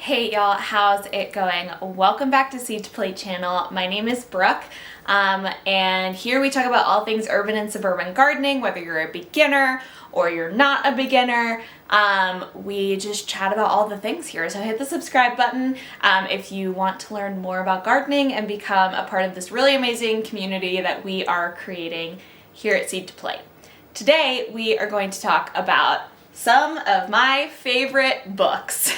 Hey y'all, how's it going? Welcome back to Seed to Plate channel. My name is Brooke, and here we talk about all things urban and suburban gardening, whether you're a beginner or you're not a beginner. We just chat about all the things here. So hit the subscribe button if you want to learn more about gardening and become a part of this really amazing community that we are creating here at Seed to Plate. Today we are going to talk about some of my favorite books.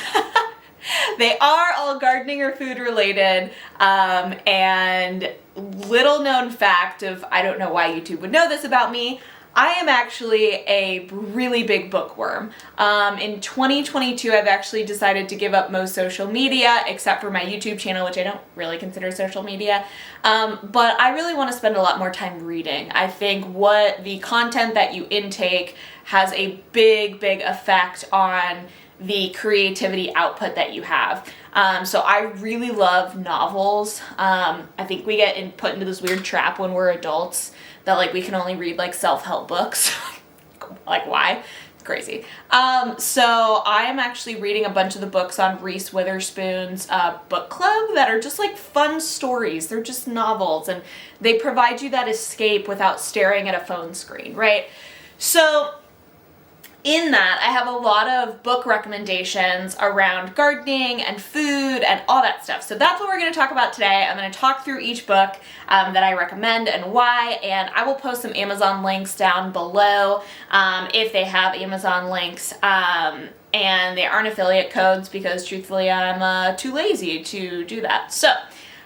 They are all gardening or food related, and little known fact of, I don't know why YouTube would know this about me, I am actually a really big bookworm. In 2022, I've actually decided to give up most social media except for my YouTube channel, which I don't really consider social media. But I really want to spend a lot more time reading. I think what the content that you intake has a big effect on the creativity output that you have. So I really love novels. I think we get put into this weird trap when we're adults that like we can only read like self-help books. Like why? It's crazy. So I am actually reading a bunch of the books on Reese Witherspoon's book club that are just like fun stories. They're just novels and they provide you that escape without staring at a phone screen, right? So in that, I have a lot of book recommendations around gardening and food and all that stuff. So that's what we're going to talk about today. I'm going to talk through each book that I recommend and why, and I will post some Amazon links down below if they have Amazon links. And they aren't affiliate codes because truthfully I'm too lazy to do that. So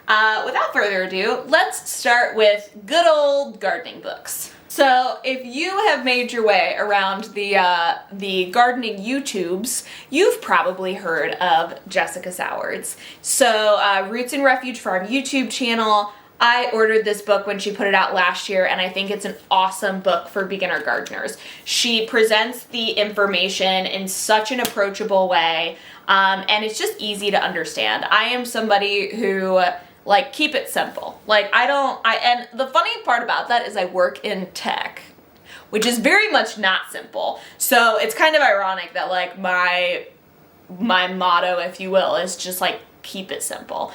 without further ado, let's start with good old gardening books. So if you have made your way around the gardening YouTubes, you've probably heard of Jessica Sowards. So Roots and Refuge Farm YouTube channel, I ordered this book when she put it out last year, and I think it's an awesome book for beginner gardeners. She presents the information in such an approachable way, and it's just easy to understand. I am somebody who like, keep it simple. Like, and the funny part about that is I work in tech, which is very much not simple. So it's kind of ironic that like my motto, if you will, is just like, keep it simple.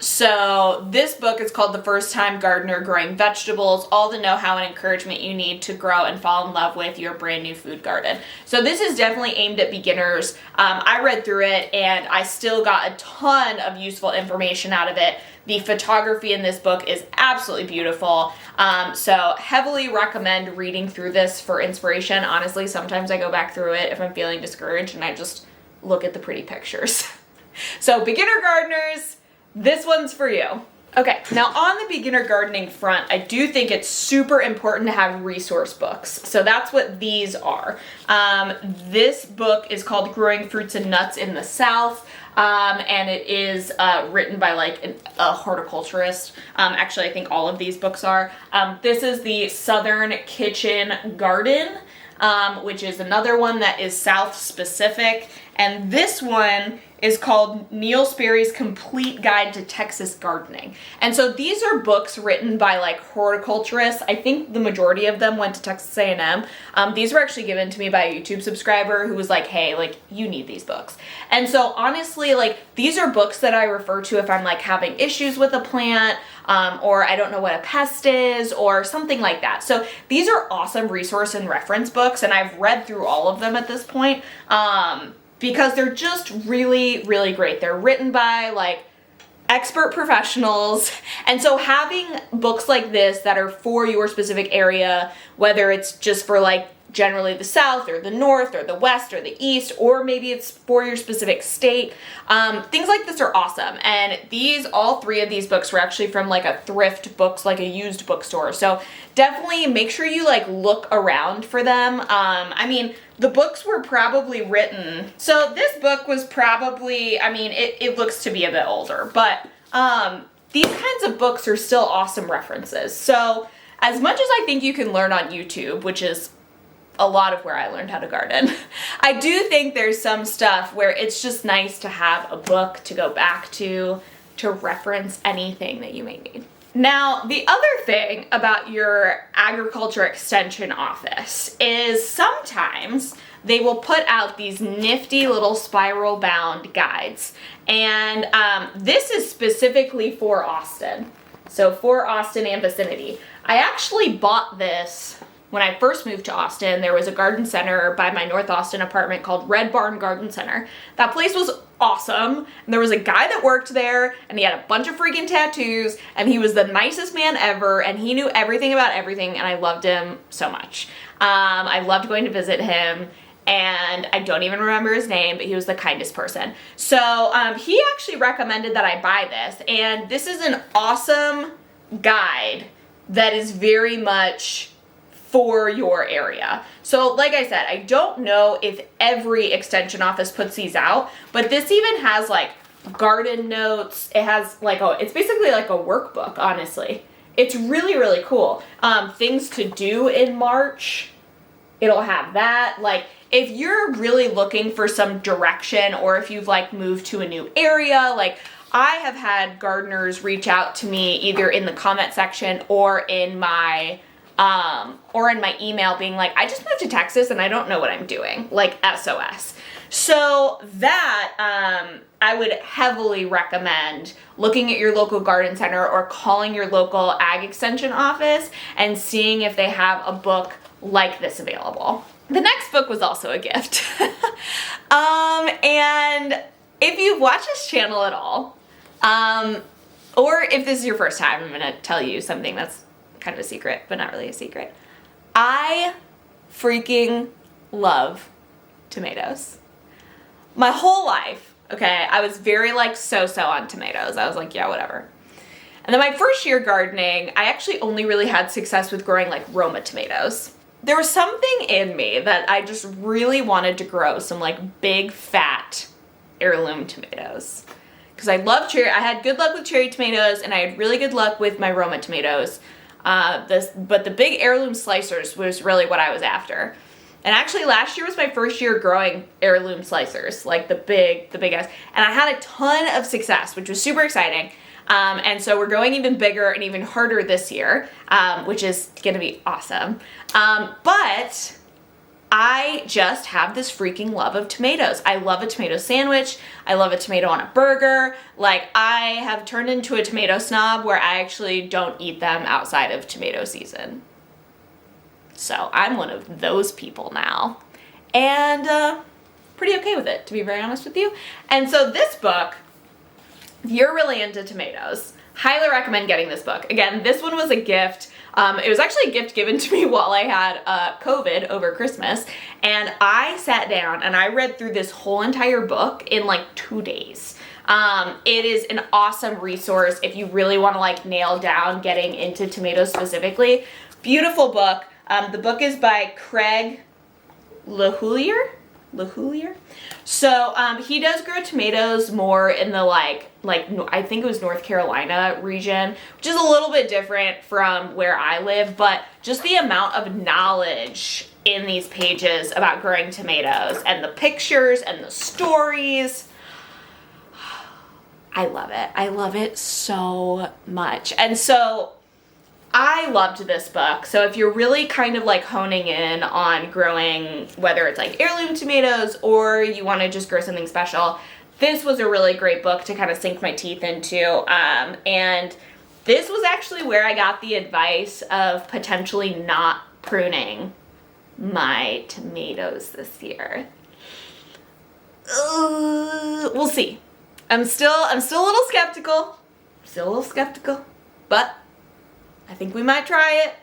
So this book is called The First Time Gardener Growing Vegetables, all the know-how and encouragement you need to grow and fall in love with your brand new food garden. So this is definitely aimed at beginners. I read through it and I still got a ton of useful information out of it. The photography in this book is absolutely beautiful. So heavily recommend reading through this for inspiration. Honestly, sometimes I go back through it if I'm feeling discouraged and I just look at the pretty pictures. So beginner gardeners, this one's for you. Okay, now on the beginner gardening front, I do think it's super important to have resource books. So that's what these are. This book is called Growing Fruits and Nuts in the South. And it is written by like a horticulturist. Actually, I think all of these books are. This is the Southern Kitchen Garden, which is another one that is South specific. And this one is called Neil Sperry's Complete Guide to Texas Gardening. And so these are books written by like horticulturists. I think the majority of them went to Texas A&M. These were actually given to me by a YouTube subscriber who was like, hey, like you need these books. And so honestly, like these are books that I refer to if I'm like having issues with a plant, or I don't know what a pest is or something like that. So these are awesome resource and reference books, and I've read through all of them at this point. Because they're just really great. They're written by like expert professionals. And so having books like this that are for your specific area, whether it's just for like generally the South or the North or the West or the East, or maybe it's for your specific state, things like this are awesome. And all three of these books were actually from like a thrift books, like a used bookstore. So definitely make sure you like look around for them. I mean, the books were probably written, so this book was probably, I mean, it looks to be a bit older, but these kinds of books are still awesome references. So as much as I think you can learn on YouTube, which is a lot of where I learned how to garden, I do think there's some stuff where it's just nice to have a book to go back to reference anything that you may need. Now, the other thing about your agriculture extension office is sometimes they will put out these nifty little spiral bound guides. And this is specifically for Austin. So for Austin and vicinity. I actually bought this when I first moved to Austin. There was a garden center by my North Austin apartment called Red Barn Garden Center. That place was awesome. And there was a guy that worked there, and he had a bunch of freaking tattoos, and he was the nicest man ever, and he knew everything about everything, and I loved him so much. I loved going to visit him, and I don't even remember his name, but he was the kindest person. So he actually recommended that I buy this, and this is an awesome guide that is very much for your area. So like I said, I don't know if every extension office puts these out, but this even has like garden notes. It has like it's basically like a workbook, honestly. It's really, really cool. Things to do in March, it'll have that. Like if you're really looking for some direction, or if you've like moved to a new area, like I have had gardeners reach out to me either in the comment section or in my email being like, I just moved to Texas and I don't know what I'm doing, like SOS. So that I would heavily recommend looking at your local garden center or calling your local ag extension office and seeing if they have a book like this available. The next book was also a gift. And if you've watched this channel at all, or if this is your first time, I'm going to tell you something that's kind of a secret, but not really a secret. I freaking love tomatoes. My whole life, okay, I was very like so-so on tomatoes. I was like, yeah, whatever. And then my first year gardening, I actually only really had success with growing like Roma tomatoes. There was something in me that I just really wanted to grow some like big fat heirloom tomatoes. Because I love cherry. I had good luck with cherry tomatoes, and I had really good luck with my Roma tomatoes. But the big heirloom slicers was really what I was after. And actually last year was my first year growing heirloom slicers, like the big guys. And I had a ton of success, which was super exciting. And so we're going even bigger and even harder this year, which is going to be awesome. But I just have this freaking love of tomatoes. I love a tomato sandwich. I love a tomato on a burger. Like, I have turned into a tomato snob where I actually don't eat them outside of tomato season. So I'm one of those people now. And pretty okay with it, to be very honest with you. And so this book, if you're really into tomatoes, highly recommend getting this book. Again, this one was a gift. It was actually a gift given to me while I had COVID over Christmas, and I sat down and I read through this whole entire book in like 2 days. It is an awesome resource if you really want to like nail down getting into tomatoes specifically. Beautiful book. The book is by Craig LaHoulier. So he does grow tomatoes more in the like I think it was North Carolina region, which is a little bit different from where I live, but just the amount of knowledge in these pages about growing tomatoes and the pictures and the stories, I love it. I love it so much. And so I loved this book. So if you're really kind of like honing in on growing, whether it's like heirloom tomatoes or you want to just grow something special, this was a really great book to kind of sink my teeth into. And this was actually where I got the advice of potentially not pruning my tomatoes this year. We'll see. I'm still a little skeptical. But I think we might try it,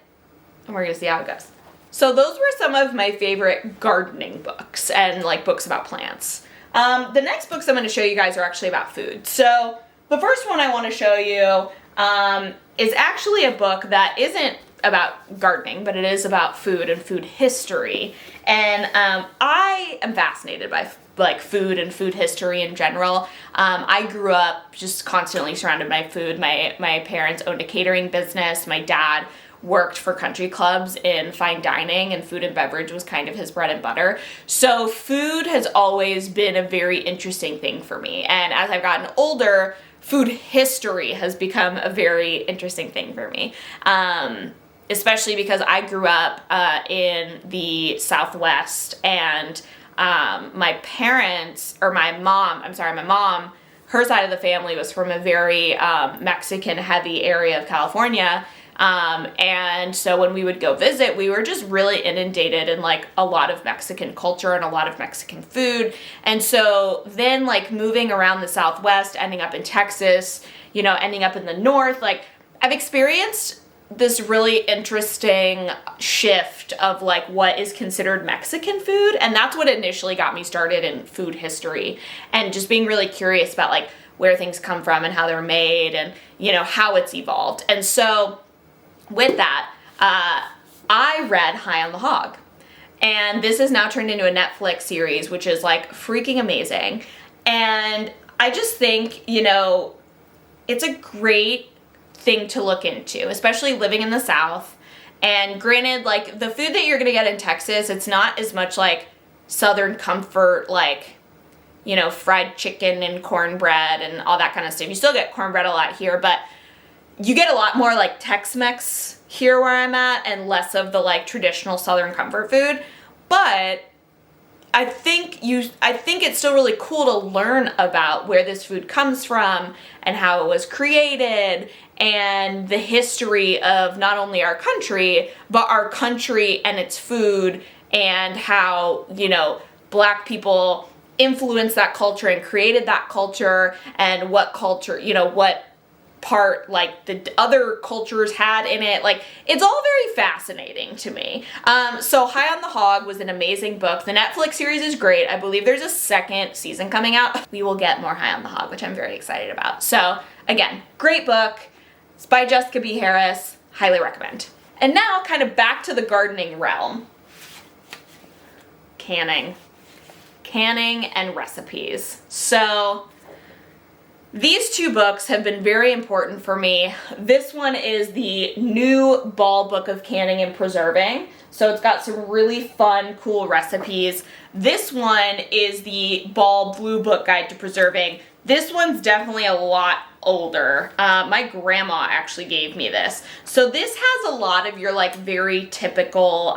and we're gonna see how it goes. So those were some of my favorite gardening books and like books about plants. The next books I'm gonna show you guys are actually about food. So the first one I wanna show you is actually a book that isn't about gardening, but it is about food and food history. And I am fascinated by like food and food history in general. I grew up just constantly surrounded by food. My parents owned a catering business. My dad worked for country clubs in fine dining, and food and beverage was kind of his bread and butter. So food has always been a very interesting thing for me. And as I've gotten older, food history has become a very interesting thing for me. especially because I grew up in the Southwest, and my mom, her side of the family was from a very Mexican heavy area of California. And so when we would go visit, we were just really inundated in like a lot of Mexican culture and a lot of Mexican food. And so then like moving around the Southwest, ending up in Texas, you know, ending up in the North, like I've experienced this really interesting shift of like what is considered Mexican food. And that's what initially got me started in food history and just being really curious about like where things come from and how they're made and, you know, how it's evolved. And so with that, I read High on the Hog. And this is now turned into a Netflix series, which is like freaking amazing. And I just think, you know, it's a great thing to look into, especially living in the South. And granted, like the food that you're gonna get in Texas, it's not as much like Southern comfort, like, you know, fried chicken and cornbread and all that kind of stuff. You still get cornbread a lot here, but you get a lot more like Tex-Mex here where I'm at and less of the like traditional Southern comfort food. But I think it's still really cool to learn about where this food comes from and how it was created and the history of not only our country, but our country and its food and how, you know, Black people influenced that culture and created that culture and what culture, you know, what part like the other cultures had in it. Like it's all very fascinating to me. So High on the Hog was an amazing book. The Netflix series is great. I believe there's a second season coming out. We will get more High on the Hog, which I'm very excited about. So again, great book. It's by Jessica B. Harris. Highly recommend. And now kind of back to the gardening realm. Canning and recipes. So these two books have been very important for me. This one is the new Ball Book of Canning and Preserving. So it's got some really fun, cool recipes. This one is the Ball Blue Book Guide to Preserving. This one's definitely a lot older. My grandma actually gave me this. So this has a lot of your like very typical,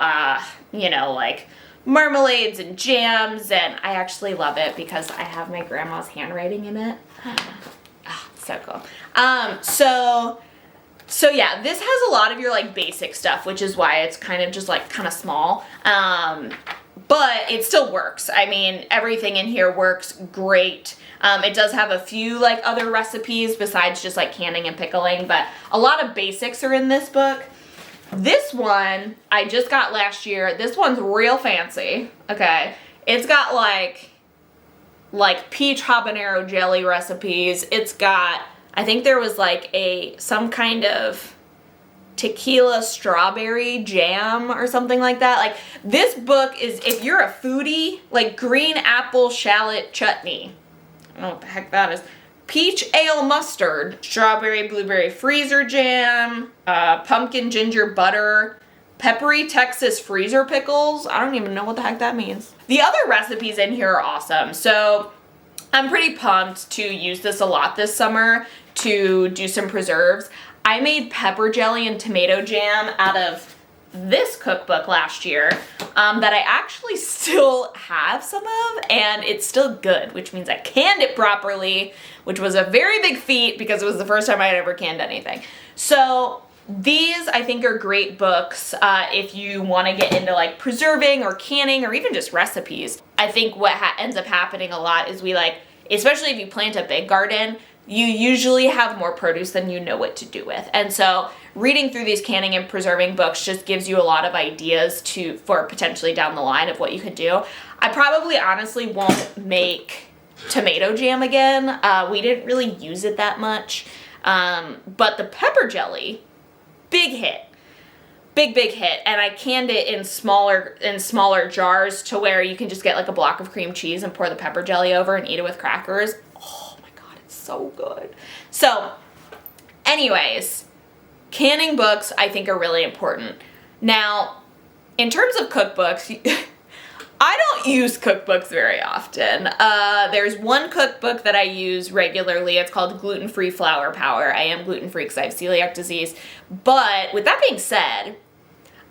you know, like marmalades and jams, and I actually love it because I have my grandma's handwriting in it. So cool. So yeah, this has a lot of your like basic stuff, which is why it's kind of just like kind of small. But it still works. I mean, everything in here works great. It does have a few like other recipes besides just like canning and pickling, but a lot of basics are in this book. This one I just got last year. This one's real fancy. Okay. It's got like peach habanero jelly recipes. It's got, I think there was like some kind of tequila strawberry jam or something like that. Like this book is, if you're a foodie, like green apple shallot chutney. I don't know what the heck that is. Peach ale mustard, strawberry blueberry freezer jam, pumpkin ginger butter, peppery Texas freezer pickles. I don't even know what the heck that means. The other recipes in here are awesome. So I'm pretty pumped to use this a lot this summer to do some preserves. I made pepper jelly and tomato jam out of this cookbook last year that I actually still have some of, and it's still good, which means I canned it properly, which was a very big feat because it was the first time I had ever canned anything. So these I think are great books if you want to get into like preserving or canning or even just recipes. I think what ends up happening a lot is we like, especially if you plant a big garden, you usually have more produce than you know what to do with. And so reading through these canning and preserving books just gives you a lot of ideas for potentially down the line of what you could do. I probably honestly won't make tomato jam again. We didn't really use it that much. But the pepper jelly, big hit. Big hit. And I canned it in smaller jars to where you can just get like a block of cream cheese and pour the pepper jelly over and eat it with crackers. Oh my God, it's so good. So anyways, canning books I think are really important. Now, in terms of cookbooks, I don't use cookbooks very often. There's one cookbook that I use regularly. It's called Gluten-Free Flour Power. I am gluten-free because I have celiac disease. But with that being said,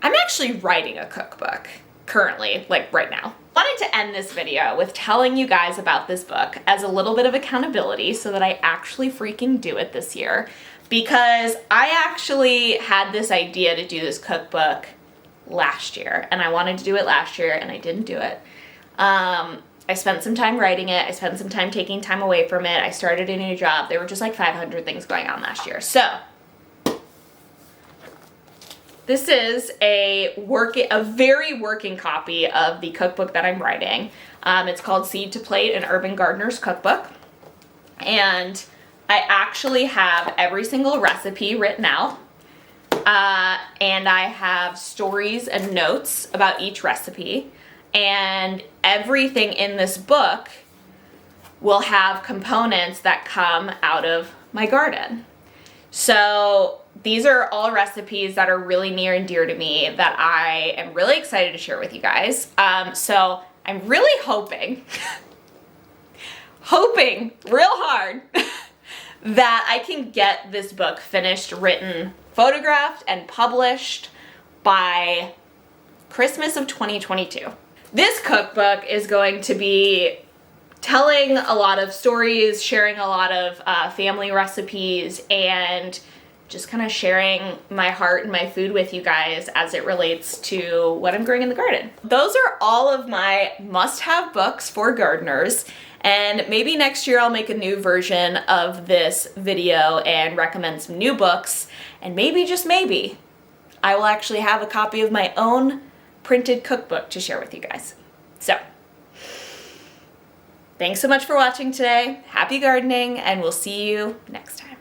I'm actually writing a cookbook currently, like right now. I wanted to end this video with telling you guys about this book as a little bit of accountability so that I actually freaking do it this year, because I actually had this idea to do this cookbook last year, and I wanted to do it last year and I didn't do it. I spent some time writing it. I spent some time taking time away from it. I started a new job. There were just like 500 things going on last year. So this is a very working copy of the cookbook that I'm writing. It's called Seed to Plate, an Urban Gardener's Cookbook. And I actually have every single recipe written out. And I have stories and notes about each recipe. And everything in this book will have components that come out of my garden. So these are all recipes that are really near and dear to me that I am really excited to share with you guys. So I'm really hoping real hard that I can get this book finished, written, photographed, and published by Christmas of 2022. This cookbook is going to be telling a lot of stories, sharing a lot of family recipes, and just kind of sharing my heart and my food with you guys as it relates to what I'm growing in the garden. Those are all of my must-have books for gardeners, and maybe next year I'll make a new version of this video and recommend some new books, and maybe, just maybe, I will actually have a copy of my own printed cookbook to share with you guys. So, thanks so much for watching today. Happy gardening, and we'll see you next time.